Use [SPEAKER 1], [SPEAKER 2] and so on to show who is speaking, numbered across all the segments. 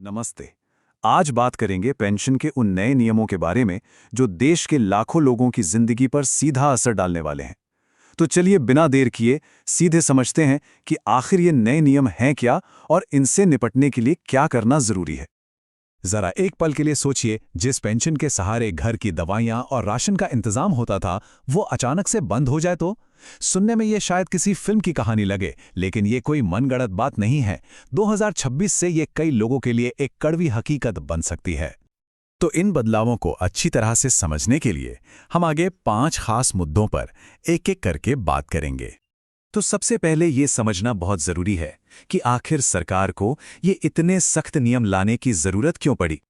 [SPEAKER 1] नमस्ते। आज बात करेंगे पेंशन के उन नए नियमों के बारे में जो देश के लाखों लोगों की जिंदगी पर सीधा असर डालने वाले हैं। तो चलिए बिना देर किए सीधे समझते हैं कि आखिर ये नए नियम हैं क्या और इनसे निपटने के लिए क्या करना जरूरी है।
[SPEAKER 2] जरा एक पल के लिए सोचिए, जिस पेंशन के सहारे घर की दवाइयां और राशन का इंतजाम होता था, वो अचानक से बंद हो जाए तो? सुनने में ये शायद किसी फिल्म की कहानी लगे, लेकिन ये कोई मनगढ़ंत बात नहीं है। 2026 से ये कई लोगों के लिए एक कड़वी हकीकत बन सकती है। तो इन बदलावों को अच्छी तरह से समझने के लिए हम आगे 5 खास मुद्दों पर एक-एक करके बात करेंगे। तो सबसे पहले ये समझना बहुत जरूरी है कि आखिर सरकार को ये इतने सख्त नियम लाने की जरूरत क्यों पड़ी।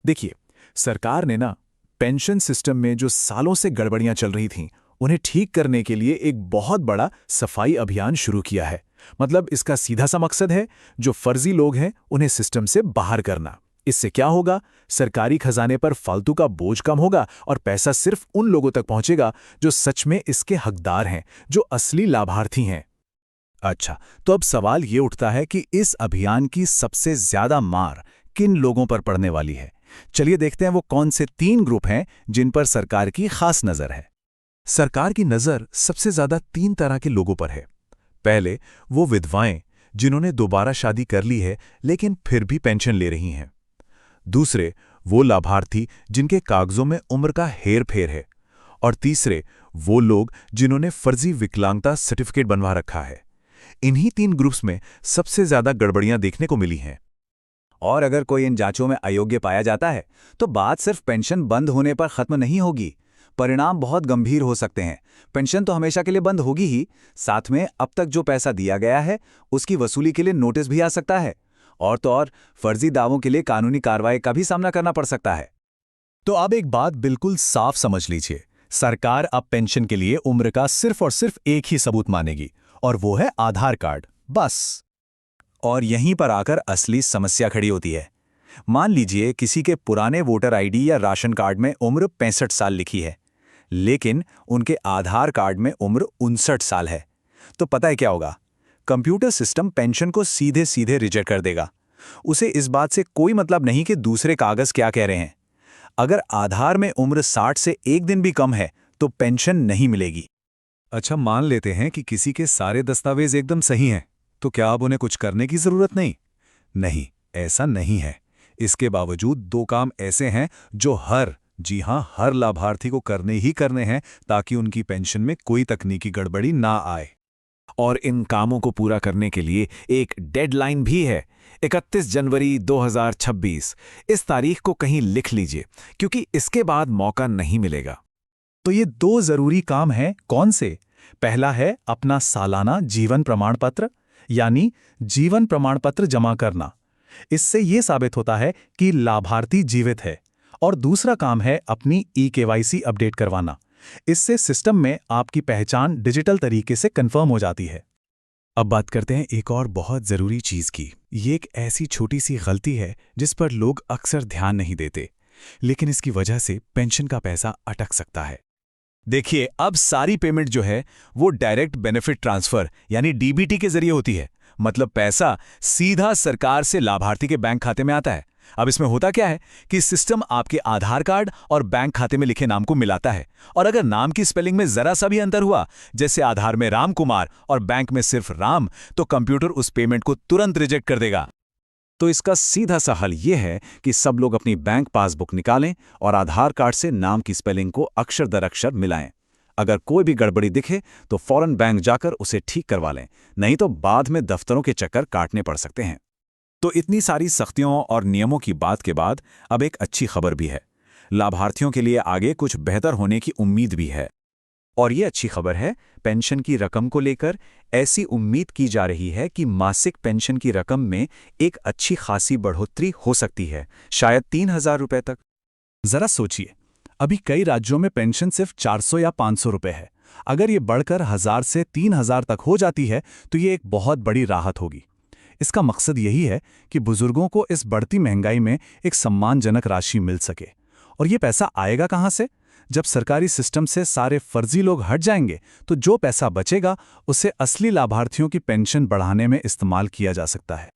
[SPEAKER 2] देखिए, सरकार ने ना पेंशन सिस्टम में जो सालों से गड़बड़ियां चल रही थीं, उन्हें ठीक करने के लिए एक बहुत बड़ा सफाई अभियान शुरू किया है। मतलब इसका सीधा सा मकसद है, जो फर्जी लोग हैं उन्हें सिस्टम से बाहर करना। इससे क्या होगा? सरकारी खजाने पर फालतू का बोझ कम होगा और पैसा सिर्फ उन लोगों तक पहुंचेगा जो सच में इसके हकदार हैं, जो असली लाभार्थी हैं। अच्छा, तो अब सवाल ये उठता है कि इस अभियान की सबसे ज्यादा मार किन लोगों पर पड़ने वाली है। चलिए देखते हैं वो कौन से 3 ग्रुप हैं जिन पर सरकार की खास नजर है। सरकार की नजर सबसे ज्यादा 3 तरह के लोगों पर है। पहले, वो विधवाएं जिन्होंने दोबारा शादी कर ली है लेकिन फिर भी पेंशन ले रही हैं। दूसरे, वो लाभार्थी जिनके कागजों में उम्र का हेर-फेर है। और तीसरे, वो लोग जिन्होंने फर्जी विकलांगता सर्टिफिकेट बनवा रखा है। इन्हीं 3 ग्रुप्स में सबसे ज्यादा गड़बड़ियां देखने को मिली हैं।
[SPEAKER 1] और अगर कोई इन जांचों में अयोग्य पाया जाता है तो बात सिर्फ पेंशन बंद होने पर खत्म नहीं होगी। परिणाम बहुत गंभीर हो सकते हैं। पेंशन तो हमेशा के लिए बंद होगी ही, साथ में अब तक जो पैसा दिया गया है उसकी वसूली के लिए नोटिस भी आ सकता है। और तो और फर्जी दावों के लिए कानूनी कार्रवाई का भी सामना करना पड़ सकता है।
[SPEAKER 2] तो अब एक बात बिल्कुल साफ समझ लीजिए, सरकार अब पेंशन के लिए उम्र का सिर्फ और सिर्फ एक ही सबूत मानेगी, और वो है आधार कार्ड, बस।
[SPEAKER 1] और यहीं पर आकर असली समस्या खड़ी होती है। मान लीजिए किसी के पुराने वोटर आईडी या राशन कार्ड में उम्र 65 साल लिखी है, लेकिन उनके आधार कार्ड में उम्र 59 साल है। तो पता है क्या होगा? कंप्यूटर सिस्टम पेंशन को सीधे सीधे रिजेक्ट कर देगा। उसे इस बात से कोई मतलब नहीं कि दूसरे कागज क्या कह रहे हैं। अगर आधार में उम्र 60 से एक दिन भी कम है तो पेंशन नहीं मिलेगी।
[SPEAKER 2] अच्छा, मान लेते हैं कि किसी के सारे दस्तावेज एकदम सही हैं, तो क्या अब उन्हें कुछ करने की जरूरत नहीं? नहीं, ऐसा नहीं है। इसके बावजूद 2 काम ऐसे हैं जो जी हां, हर लाभार्थी को करने ही करने हैं, ताकि उनकी पेंशन में कोई तकनीकी गड़बड़ी ना आए।
[SPEAKER 3] और इन कामों को पूरा करने के लिए एक डेडलाइन भी है, 31 जनवरी 2026। इस तारीख को कहीं लिख लीजिए, क्योंकि इसके बाद मौका नहीं मिलेगा।
[SPEAKER 2] तो ये 2 जरूरी काम हैं, कौन से? पहला है अपना सालाना जीवन प्रमाण पत्र, यानी जीवन प्रमाण पत्र जमा करना। इससे ये साबित होता है कि लाभार्थी जीवित है। और दूसरा काम है अपनी ई-केवाईसी अपडेट करवाना। इससे सिस्टम में आपकी पहचान डिजिटल तरीके से कंफर्म हो जाती है। अब बात करते हैं एक और बहुत जरूरी चीज की। ये एक ऐसी छोटी सी गलती है जिस पर लोग अक्सर ध्यान नहीं देते, लेकिन इसकी वजह से पेंशन का पैसा अटक सकता है। देखिए, अब सारी पेमेंट जो है वो डायरेक्ट बेनिफिट ट्रांसफर यानी डीबीटी के जरिए होती है। मतलब पैसा सीधा सरकार से लाभार्थी के बैंक खाते में आता है। अब इसमें होता क्या है कि सिस्टम आपके आधार कार्ड और बैंक खाते में लिखे नाम को मिलाता है, और अगर नाम की स्पेलिंग में जरा सा भी अंतर हुआ, जैसे आधार में राम कुमार और बैंक में सिर्फ राम, तो कंप्यूटर उस पेमेंट को तुरंत रिजेक्ट कर देगा।
[SPEAKER 1] तो इसका सीधा सा हल यह है कि सब लोग अपनी बैंक पासबुक निकालें और आधार कार्ड से नाम की स्पेलिंग को अक्षर दर अक्षर मिलाएं। अगर कोई भी गड़बड़ी दिखे तो फौरन बैंक जाकर उसे ठीक करवा लें, नहीं तो बाद में दफ्तरों के चक्कर काटने पड़ सकते हैं। तो इतनी सारी सख्तियों और नियमों की बात के बाद अब एक अच्छी खबर भी है। लाभार्थियों के लिए आगे कुछ बेहतर होने की उम्मीद भी है। और ये अच्छी खबर है, पेंशन की रकम को लेकर ऐसी उम्मीद की जा रही है कि मासिक पेंशन की रकम में एक अच्छी खासी बढ़ोतरी हो सकती है, शायद 3,000 रुपए तक।
[SPEAKER 2] जरा सोचिए, अभी कई राज्यों में पेंशन सिर्फ 400 या 500 रुपए है। अगर ये बढ़कर 1,000 से 3,000 तक हो जाती है तो ये एक बहुत बड़ी राहत होगी। इसका मकसद यही है कि बुजुर्गों को इस बढ़ती महंगाई में एक सम्मानजनक राशि मिल सके। और ये पैसा आएगा कहाँ से? जब सरकारी सिस्टम से सारे फर्जी लोग हट जाएंगे तो जो पैसा बचेगा उसे असली लाभार्थियों की पेंशन बढ़ाने में इस्तेमाल किया जा सकता है।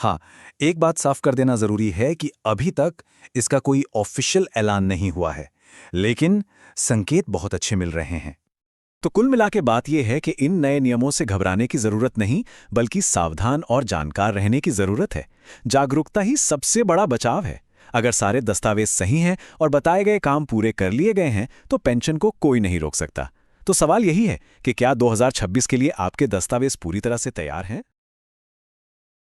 [SPEAKER 2] हाँ, एक बात साफ कर देना जरूरी है कि अभी तक इसका कोई ऑफिशियल ऐलान नहीं हुआ है, लेकिन संकेत बहुत अच्छे मिल रहे हैं।
[SPEAKER 3] तो कुल मिला के बात यह है कि इन नए नियमों से घबराने की जरूरत नहीं, बल्कि सावधान और जानकार रहने की जरूरत है। जागरूकता ही सबसे बड़ा बचाव है। अगर सारे दस्तावेज सही हैं और बताए गए काम पूरे कर लिए गए हैं, तो पेंशन को कोई नहीं रोक सकता। तो सवाल यही है कि क्या 2026 के लिए आपके दस्तावेज पूरी तरह से तैयार हैं?